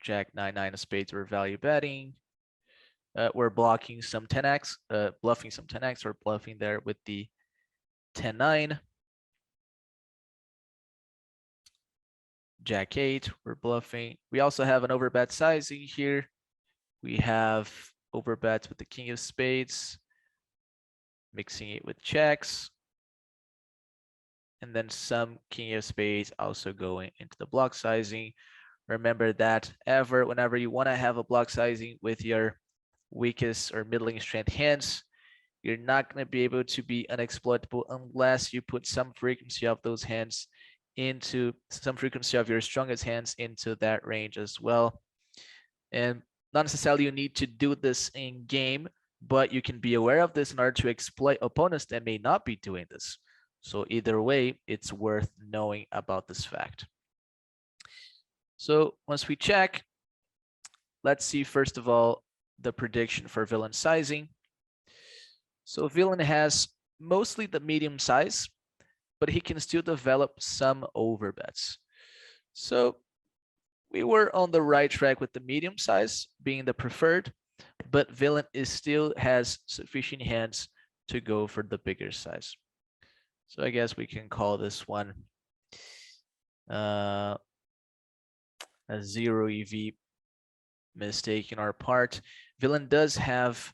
Jack 9 of spades, we're value betting. We're blocking some 10x, bluffing some 10x. We're bluffing there with the 10-9. Jack 8, we're bluffing. We also have an overbet sizing here. We have overbets with the king of spades, mixing it with checks. And then some king of spades also going into the block sizing. Remember that whenever you want to have a block sizing with your weakest or middling strength hands, you're not going to be able to be unexploitable unless you put some frequency of those hands into some frequency of your strongest hands into that range as well. And not necessarily you need to do this in game, but you can be aware of this in order to exploit opponents that may not be doing this. So either way, it's worth knowing about this fact. So once we check, let's see first of all the prediction for villain sizing. So villain has mostly the medium size, but he can still develop some overbets. So we were on the right track with the medium size being the preferred, but villain still has sufficient hands to go for the bigger size. So I guess we can call this one a 0 EV mistake in our part. Villain does have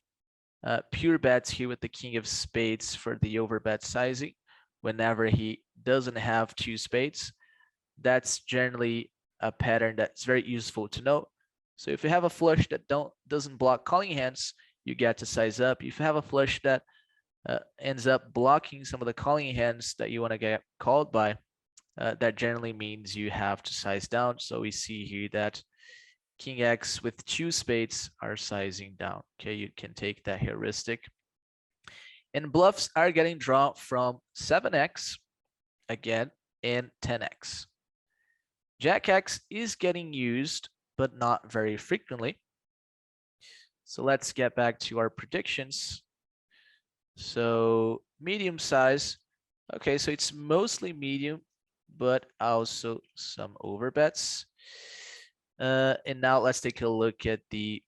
pure bets here with the king of spades for the overbet sizing. Whenever he doesn't have 2 spades, that's generally a pattern that's very useful to know. So if you have a flush that doesn't block calling hands, you get to size up. If you have a flush that ends up blocking some of the calling hands that you want to get called by, that generally means you have to size down. So we see here that King X with 2 spades are sizing down. Okay, you can take that heuristic. And bluffs are getting drawn from 7x again and 10x. Jack X is getting used, but not very frequently. So let's get back to our predictions. So medium size. Okay, so it's mostly medium, but also some overbets. And now let's take a look at the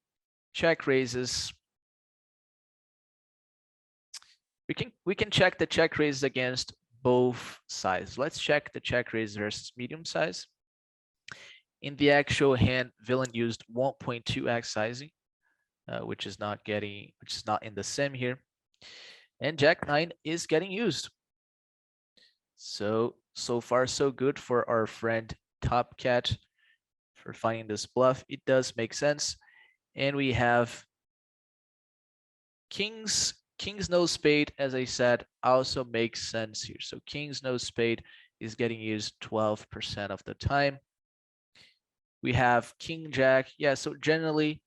check raises. We can check the check raises against both sides. Let's check the check raise versus medium size. In the actual hand, villain used 1.2x sizing, which is not in the sim here. And Jack 9 is getting used. So far so good for our friend Top Cat for finding this bluff. It does make sense. And we have King's no spade, as I said, also makes sense here. So King's no spade is getting used 12% of the time. We have King Jack. Yeah, so generally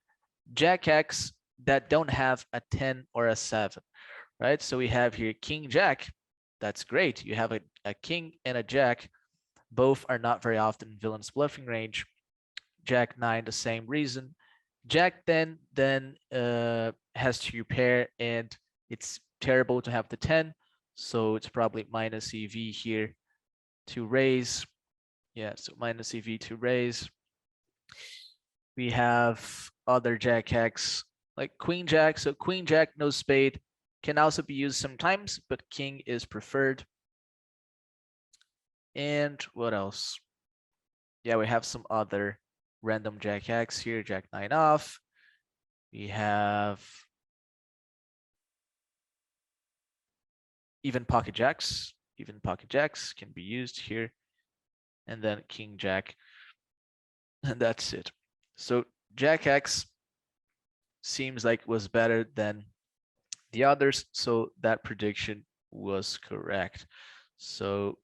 Jack X that don't have a 10 or a 7, right? So we have here King Jack. That's great. You have a King and a Jack. Both are not very often in villain's bluffing range. Jack 9, the same reason. Jack 10 then has to pair, and it's terrible to have the 10. So it's probably minus EV here to raise. Yeah, so minus EV to raise. We have other Jack X like Queen Jack. So Queen Jack, no spade, can also be used sometimes, but King is preferred. And what else? Yeah, we have some other random Jack X here, Jack 9 off. We have even pocket jacks. Even pocket jacks can be used here. And then King Jack. And that's it. So Jack X seems like was better than the others. So that prediction was correct. So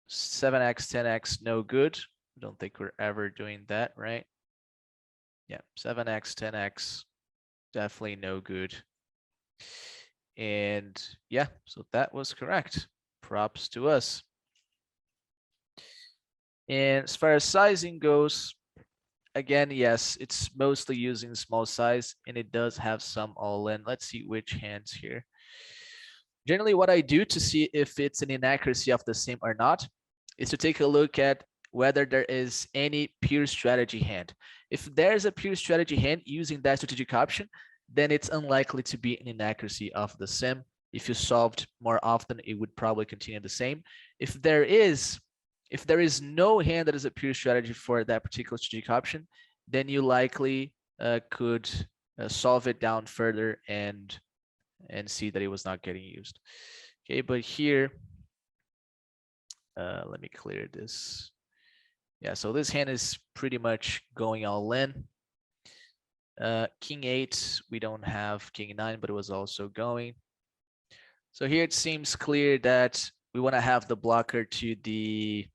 7x, 10x, no good. I don't think we're ever doing that, right? Yeah, 7x, 10x, definitely no good. And yeah, so that was correct. Props to us. And as far as sizing goes, again, yes, it's mostly using small size, and it does have some all-in. Let's see which hands here. Generally, what I do to see if it's an inaccuracy of the sim or not is to take a look at whether there is any pure strategy hand. If there's a pure strategy hand using that strategic option, then it's unlikely to be an inaccuracy of the sim. If you solved more often, it would probably continue the same. If there is no hand that is a pure strategy for that particular strategic option, then you likely could solve it down further and see that it was not getting used. Okay, but here, let me clear this. Yeah, so this hand is pretty much going all in. King 8, we don't have King 9, but it was also going. So here it seems clear that we want to have the blocker to the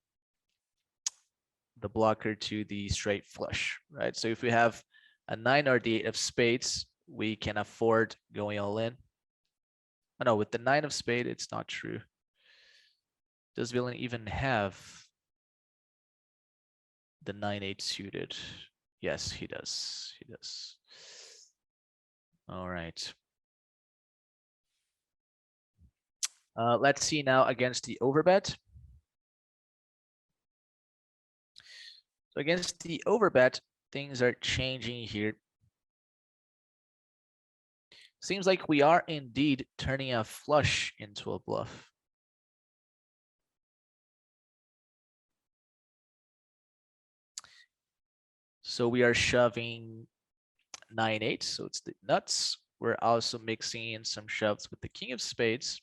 straight flush, right? So if we have a 9 or the 8 of spades, we can afford going all in. Oh, no, with the 9 of spade, it's not true. Does villain even have the 9-8 suited? Yes, he does. He does. All right. Let's see now against the overbet. So against the overbet, things are changing here. Seems like we are indeed turning a flush into a bluff. So we are shoving 9-8, so it's the nuts. We're also mixing in some shoves with the king of spades.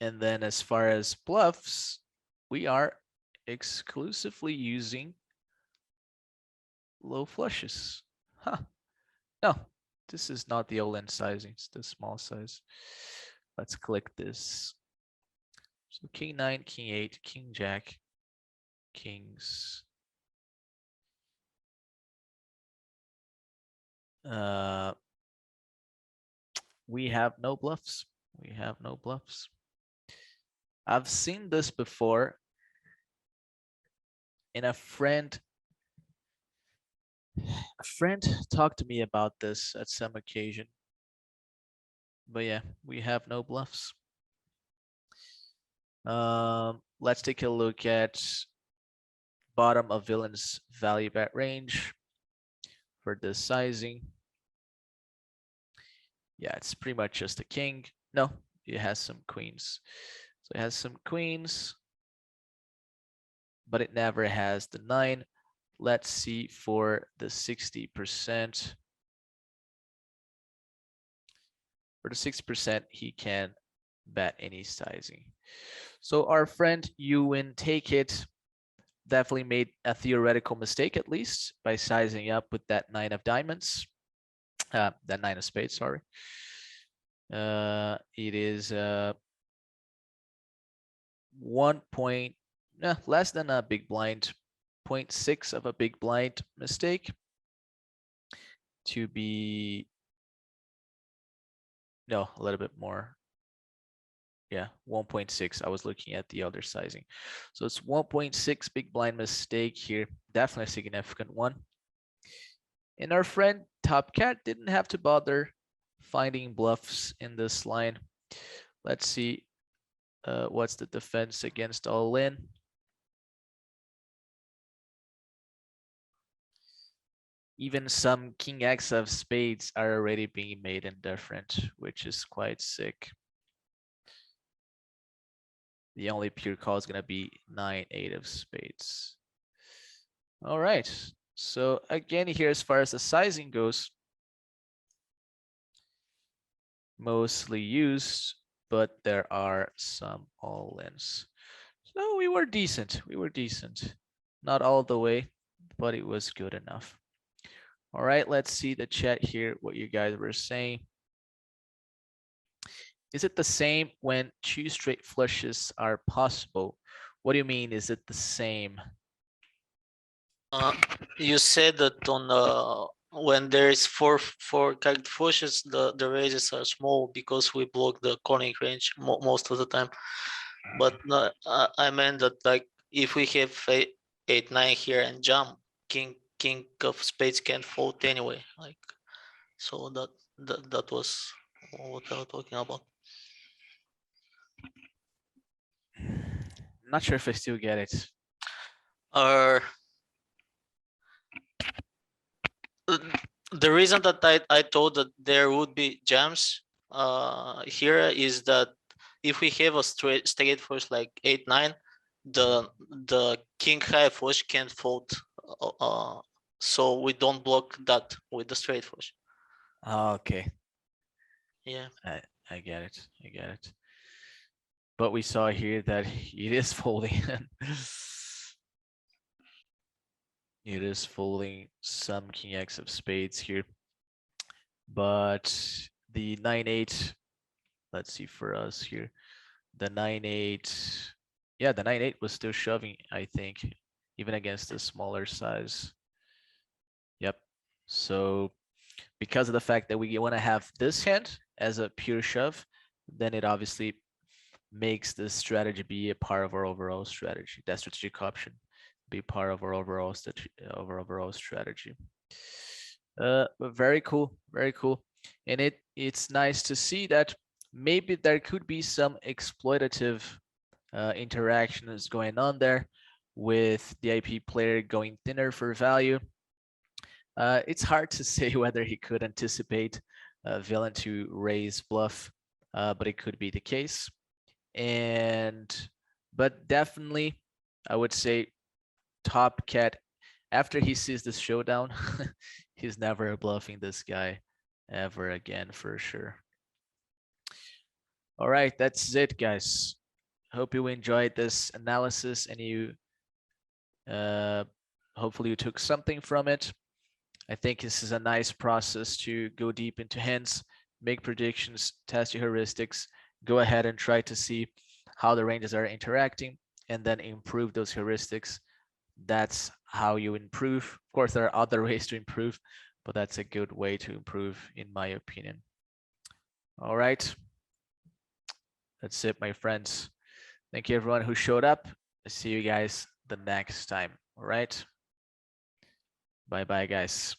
And then as far as bluffs, we are exclusively using low flushes. Huh. No, this is not the all-in sizing, it's the small size. Let's click this. So king 9, king 8, king jack, kings. We have no bluffs. We have no bluffs. I've seen this before. And a friend talked to me about this at some occasion. But yeah, we have no bluffs. Let's take a look at bottom of villain's value bet range for this sizing. Yeah, it's pretty much just a king. No, it has some queens. So it has some queens, but it never has the 9. Let's see for the 60%. For the 6%, he can bet any sizing. So our friend Ewan Take It definitely made a theoretical mistake, at least, by sizing up with that 9 of diamonds. That 9 of spades, sorry. It is 1 point, less than a big blind, 0.6 of a big blind mistake to be, no, a little bit more. Yeah, 1.6. I was looking at the other sizing. So it's 1.6 big blind mistake here. Definitely a significant one. And our friend Top Cat didn't have to bother finding bluffs in this line. Let's see what's the defense against all in. Even some King X of spades are already being made indifferent, which is quite sick. The only pure call is going to be 9-8 of spades. All right. So again, here, as far as the sizing goes, mostly used, but there are some all-ins. So we were decent. We were decent. Not all the way, but it was good enough. All right, let's see the chat here, what you guys were saying. Is it the same when 2 straight flushes are possible? What do you mean, is it the same? You said that on when there is four character flushes, the ranges are small because we block the cornering range most of the time. But I meant that, like, if we have 8-9 here and jump, king of spades can fold anyway. Like, so that was what I was talking about. Not sure if I still get it. Uh, the reason that I thought that there would be jams here is that if we have a straight flush like 8-9, the king high flush can't fold, so we don't block that with the straight flush. Okay. Yeah. I get it. I get it. But we saw here that it is folding. It is folding some King X of spades here. But the 9-8, let's see for us here. The 9-8, yeah, the 9-8 was still shoving, I think, even against the smaller size. Yep. So because of the fact that we want to have this hand as a pure shove, then it obviously makes this strategy be a part of our overall strategy. That strategic option be part of our overall strategy. But very cool, very cool. And it's nice to see that maybe there could be some exploitative interactions going on there with the IP player going thinner for value. It's hard to say whether he could anticipate villain to raise bluff, but it could be the case. But definitely, I would say Top Cat, after he sees this showdown, he's never bluffing this guy ever again for sure. All right, that's it, guys. Hope you enjoyed this analysis and you hopefully you took something from it. I think this is a nice process to go deep into hands, make predictions, test your heuristics, go ahead and try to see how the ranges are interacting, and then improve those heuristics. That's how you improve. Of course, there are other ways to improve, but that's a good way to improve, in my opinion. All right. That's it, my friends. Thank you, everyone who showed up. See you guys the next time. All right. Bye bye, guys.